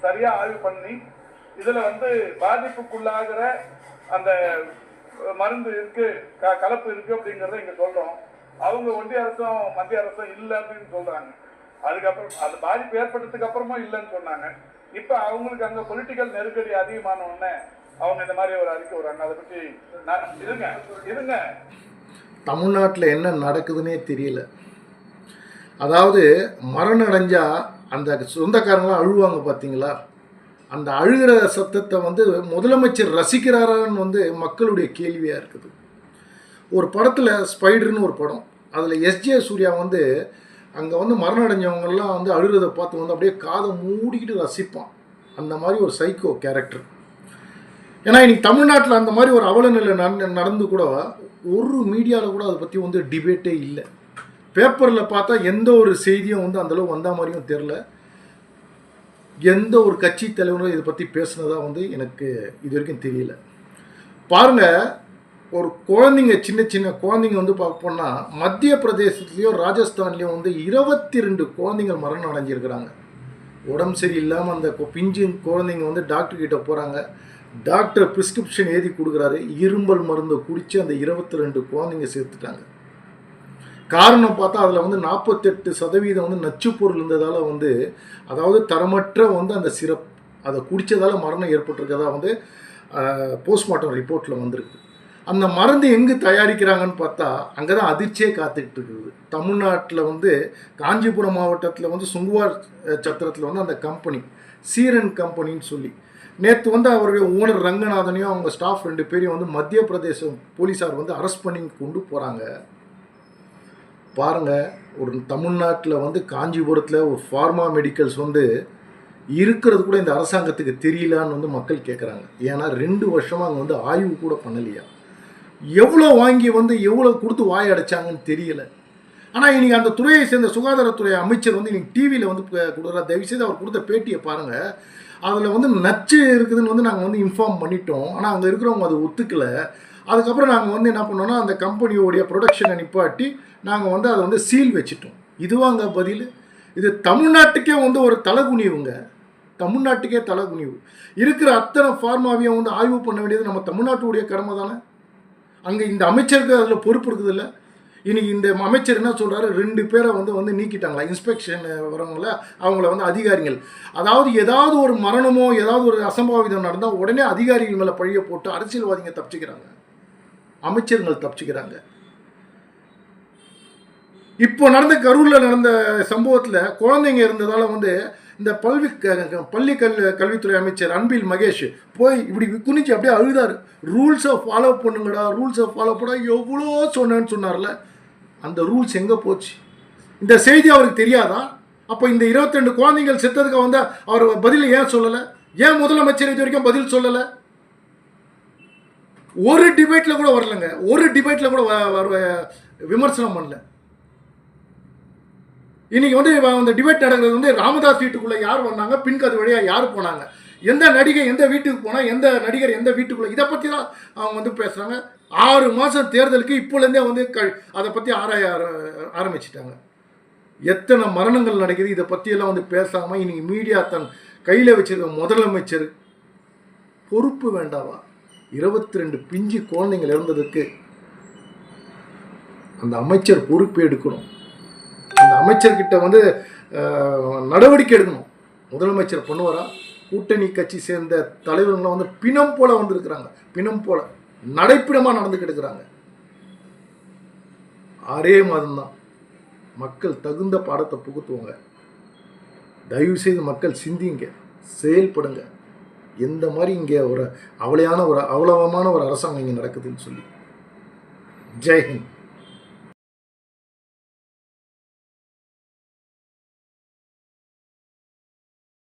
சரியா ஆய்வு பண்ணி இதுல பாதிப்புக்குள்ளாகிற அந்த மருந்து இருக்கு, கலப்பு இருக்கு அப்படிங்கறத இங்க சொல்றோம். அவங்க ஒன்றிய அரசும் மத்திய அரசும் இல்லை அப்படின்னு சொல்றாங்க. அதுக்கப்புறம் அந்த பாதிப்பு ஏற்பட்டதுக்கு அப்புறமா இல்லைன்னு சொன்னாங்க. இப்ப அவங்களுக்கு அங்க பொலிட்டிக்கல் நெருக்கடி அதிகமான உடனே அவங்க இந்த மாதிரி ஒரு அறிக்கை வராங்க. அதை பற்றி இருங்க தமிழ்நாட்டில் என்ன நடக்குதுன்னே தெரியல. அதாவது மரணம் அடைஞ்சா அந்த சொந்தக்காரங்களாம் அழுவாங்க பார்த்தீங்களா? அந்த அழுகிற சத்தத்தை முதலமைச்சர் ரசிக்கிறாரான்னு மக்களுடைய கேள்வியாக இருக்குது. ஒரு படத்தில் ஸ்பைடர்னு ஒரு படம், அதில் எஸ்ஜே சூர்யா அங்கே மரணம் அடைஞ்சவங்கெல்லாம் அழுகிறத பார்த்து அப்படியே காதை மூடிக்கிட்டு ரசிப்பான். அந்த மாதிரி ஒரு சைக்கோ கேரக்டர். ஏன்னா இன்னைக்கு தமிழ்நாட்டில் அந்த மாதிரி ஒரு அவலநிலை நடந்து கூட ஒரு மீடியாவில் கூட அதை பற்றி டிபேட்டே இல்லை. பேப்பரில் பார்த்தா எந்த ஒரு செய்தியும் அந்தளவு வந்த மாதிரியும் தெரில. எந்த ஒரு கட்சி தலைவரும் இதை பற்றி பேசுனதாக எனக்கு இது வரைக்கும் தெரியல. பாருங்கள், ஒரு குழந்தைங்க, சின்ன சின்ன குழந்தைங்க பார்ப்போம்னா மத்திய பிரதேசத்துலேயோ ராஜஸ்தான்லேயோ 22 குழந்தைங்கள் மரணம் அடைஞ்சிருக்கிறாங்க. உடம்பு சரியில்லாமல் அந்த பிஞ்சு குழந்தைங்க டாக்டர்கிட்ட போகிறாங்க. டாக்டர் ப்ரிஸ்கிரிப்ஷன் எழுதி கொடுக்குறாரு. இரும்பல் மருந்தை குடித்து அந்த 22 குழந்தைங்க சேர்த்துட்டாங்க. காரணம் பார்த்தா அதில் 48% நச்சு பொருள் இருந்ததால் அதாவது தரமற்ற அந்த சிரப் அதை குடித்ததால் மரணம் ஏற்பட்டிருக்கதா போஸ்ட்மார்ட்டம் ரிப்போர்ட்டில் வந்திருக்கு. அந்த மருந்து எங்கே தயாரிக்கிறாங்கன்னு பார்த்தா அங்கே தான் அதிர்ச்சியே காத்துக்கிட்டு இருக்குது. தமிழ்நாட்டில் காஞ்சிபுரம் மாவட்டத்தில் சுங்குவார் சத்திரத்தில் அந்த கம்பெனி சீரன் கம்பெனின்னு சொல்லி நேற்று அவருடைய ஓனர் ரங்கநாதனையும் அவங்க ஸ்டாஃப் 2 பேரையும் மத்திய பிரதேச போலீஸார் அரெஸ்ட் பண்ணி கொண்டு போகிறாங்க. பாருங்கள், ஒரு தமிழ்நாட்டில் காஞ்சிபுரத்தில் ஒரு ஃபார்மா மெடிக்கல்ஸ் இருக்கிறது கூட இந்த அரசாங்கத்துக்கு தெரியலான்னு மக்கள் கேட்குறாங்க. ஏன்னா 2 வருஷமாக அங்கே ஆய்வு கூட பண்ணலையா. எவ்வளோ வாங்கி எவ்வளோ கொடுத்து வாய் அடைச்சாங்கன்னு தெரியல. ஆனால் இன்றைக்கி அந்த துறையை சேர்ந்த சுகாதாரத்துறை அமைச்சர் இன்றைக்கி டிவியில் கொடுக்குற தயவுசெய்து அவர் கொடுத்த பேட்டியை பாருங்கள். அதில் நச்சு இருக்குதுன்னு நாங்கள் இன்ஃபார்ம் பண்ணிட்டோம். ஆனால் அங்கே இருக்கிறவங்க அதை ஒத்துக்கலை. அதுக்கப்புறம் நாங்கள் என்ன பண்ணோன்னா அந்த கம்பெனியோடைய ப்ரொடக்ஷனை நிப்பாட்டி நாங்கள் அதை சீல் வச்சிட்டோம். இதுவாங்க பதில்? இது தமிழ்நாட்டுக்கே ஒரு தலைகுனிவுங்க. தமிழ்நாட்டுக்கே தலைகுனிவு. இருக்கிற அத்தனை ஃபார்மாவையும் ஆய்வு பண்ண வேண்டியது நம்ம தமிழ்நாட்டுடைய கடமை தானே. அங்கே இந்த அமைச்சருக்கு அதில் பொறுப்பு இருக்குது இல்லை. இன்றைக்கி இந்த அமைச்சர் என்ன சொல்கிறாரு, 2 பேரை நீக்கிட்டாங்களா இன்ஸ்பெக்ஷன் வரவங்கள, அவங்கள அதிகாரிகள். அதாவது ஏதாவது ஒரு மரணமோ ஏதாவது ஒரு அசம்பாவிதம் நடந்தால் உடனே அதிகாரிகள் மேலே பழிய போட்டு அரசியல்வாதிங்க தப்பிச்சுக்கிறாங்க, அமைச்சர்கள் தப்பிச்சுக்கிறாங்க. இப்போ நடந்த கரூரில் நடந்த சம்பவத்தில் குழந்தைங்க இருந்ததால் இந்த பள்ளி கல்வித்துறை அமைச்சர் அன்பில் மகேஷ் போய் இப்படி குனிச்சு அப்படியே அழுதார். ரூல்ஸை ஃபாலோ பண்ணுங்கடா, ரூல்ஸை ஃபாலோ பண்ண எவ்வளோ சொன்னேன்னு சொன்னார்ல. அந்த ரூல்ஸ் எங்கே போச்சு? இந்த செய்தி அவருக்கு தெரியாதா? அப்போ இந்த 22 குழந்தைகள் செத்ததுக்கு அவர் பதில் ஏன் சொல்லலை? ஏன் முதலமைச்சர் இது வரைக்கும் பதில் சொல்லலை? ஒரு டிபேட்டில் கூட வரலங்க. ஒரு டிபேட்டில் கூட விமர்சனம் பண்ணல. இன்னைக்கு அந்த டிபேட் நடக்கிறது ராமதாஸ் வீட்டுக்குள்ளே யார் வந்தாங்க, பின்கது வழியாக யார் போனாங்க, எந்த நடிகை எந்த வீட்டுக்கு போனால், எந்த நடிகர் எந்த வீட்டுக்குள்ளே, இதை பற்றி தான் அவங்க பேசுகிறாங்க. 6 மாதம் தேர்தலுக்கு இப்போலேருந்தே அதை பற்றி ஆராய ஆரம்பிச்சிட்டாங்க. எத்தனை மரணங்கள் நடக்குது இதை பற்றியெல்லாம் பேசாமல் இன்னைக்கு மீடியா தன் கையில் வச்சிருக்க முதலமைச்சர் பொறுப்பு வேண்டாவா? 22 பிஞ்சு குழந்தைங்கள் இருந்ததுக்கு அந்த அமைச்சர் பொறுப்பு எடுக்கணும். அந்த அமைச்சர்கிட்ட நடவடிக்கை எடுக்கணும். முதலமைச்சர் பண்ணுவாரா? கூட்டணி கட்சி சேர்ந்த தலைவர்கள்லாம் பிணம் போல வந்திருக்கிறாங்க. பிணம் போல நடைப்பிடமாக நடந்துக்கிட்டு இருக்கிறாங்க. ஆறே மாதம்தான். மக்கள் தகுந்த பாடத்தை புகுத்துவாங்க. தயவு செய்து மக்கள் சிந்திங்க, செயல்படுங்க. எந்த மாதிரி இங்கே ஒரு அவலமான ஒரு அரசாங்கம் இங்கே நடக்குதுன்னு சொல்லி. ஜெய்ஹிந்த்.